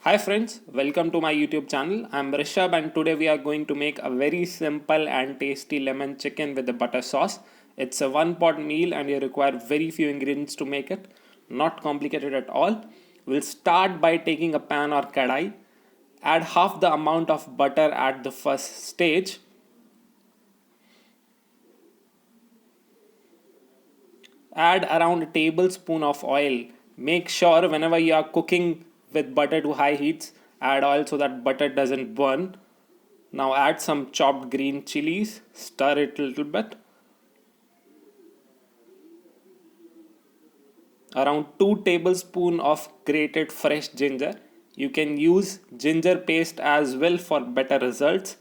Hi friends, welcome to my YouTube channel. I'm Rishabh and today we are going to make a very simple and tasty lemon chicken with a butter sauce. It's a one pot meal and you require very few ingredients to make it. Not complicated at all. We'll start by taking a pan or kadai. Add half the amount of butter at the first stage. Add around a tablespoon of oil. Make sure whenever you are cooking with butter to high heats, add oil so that butter doesn't burn. Now add some chopped green chilies, stir it a little bit. Around 2 tablespoons of grated fresh ginger. You can use ginger paste as well for better results.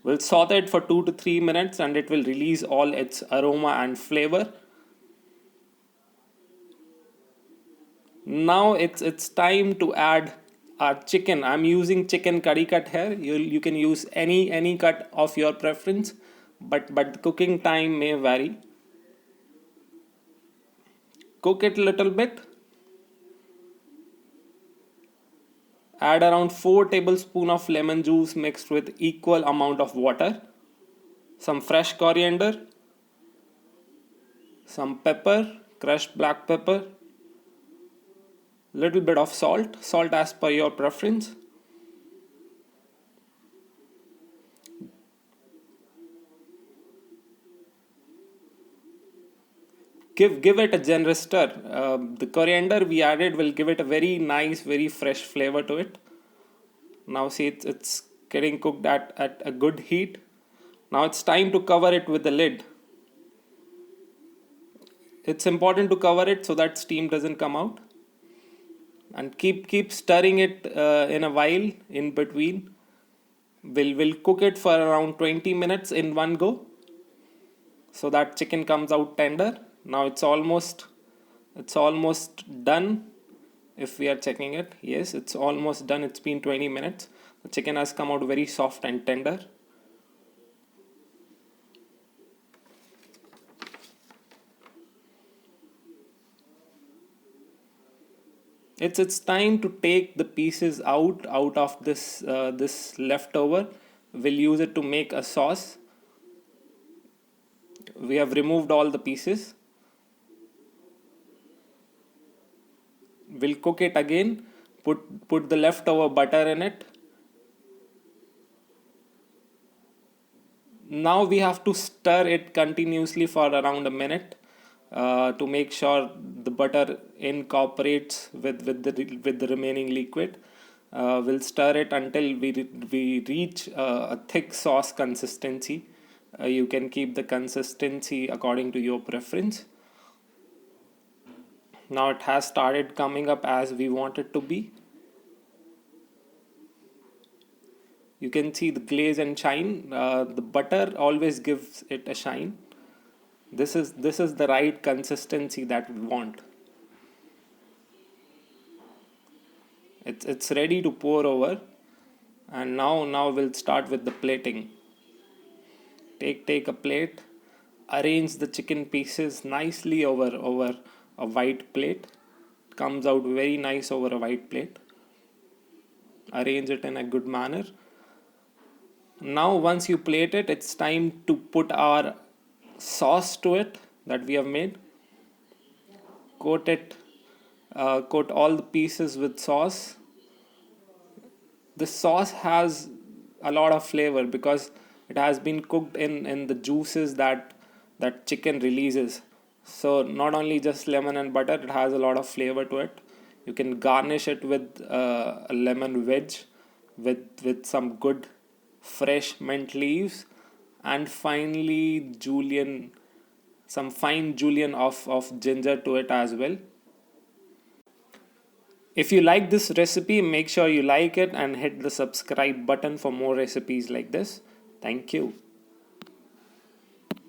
We'll saute it for 2 to 3 minutes and it will release all its aroma and flavor. Now it's time to add our chicken. I'm using chicken curry cut here. You can use any cut of your preference, but the cooking time may vary. Cook it a little bit. Add around 4 tablespoons of lemon juice mixed with equal amount of water. Some fresh coriander, some pepper, crushed black pepper, little bit of salt as per your preference. Give it a generous stir. The coriander we added will give it a very nice, very fresh flavor to it. Now see it's getting cooked at a good heat. Now it's time to cover it with the lid. It's important to cover it so that steam doesn't come out. And keep stirring it in a while in between. We'll cook it for around 20 minutes in one go, so that chicken comes out tender. Now it's almost done. If we are checking it, yes, it's almost done. It's been 20 minutes. The chicken has come out very soft and tender. It's time to take the pieces out of this leftover. We'll use it to make a sauce. We have removed all the pieces. We'll cook it again. Put the leftover butter in it. Now we have to stir it continuously for around a minute to make sure the butter incorporates with the remaining liquid. We'll stir it until we reach a thick sauce consistency. You can keep the consistency according to your preference. Now it has started coming up as we want it to be. You can see the glaze and shine. The butter always gives it a shine. This is the right consistency that we want. It's ready to pour over, and now we'll start with the plating. Take a plate, arrange the chicken pieces nicely over a white plate. It comes out very nice over a white plate. Arrange it in a good manner. Now once you plate it, it's time to put our sauce to it that we have made. Coat all the pieces with sauce. The sauce has a lot of flavor because it has been cooked in the juices that chicken releases. So not only just lemon and butter, it has a lot of flavor to it. You can garnish it with a lemon wedge with some good fresh mint leaves, and finally some fine julienne of ginger to it as well. If you like this recipe, make sure you like it and hit the subscribe button for more recipes like this. Thank you.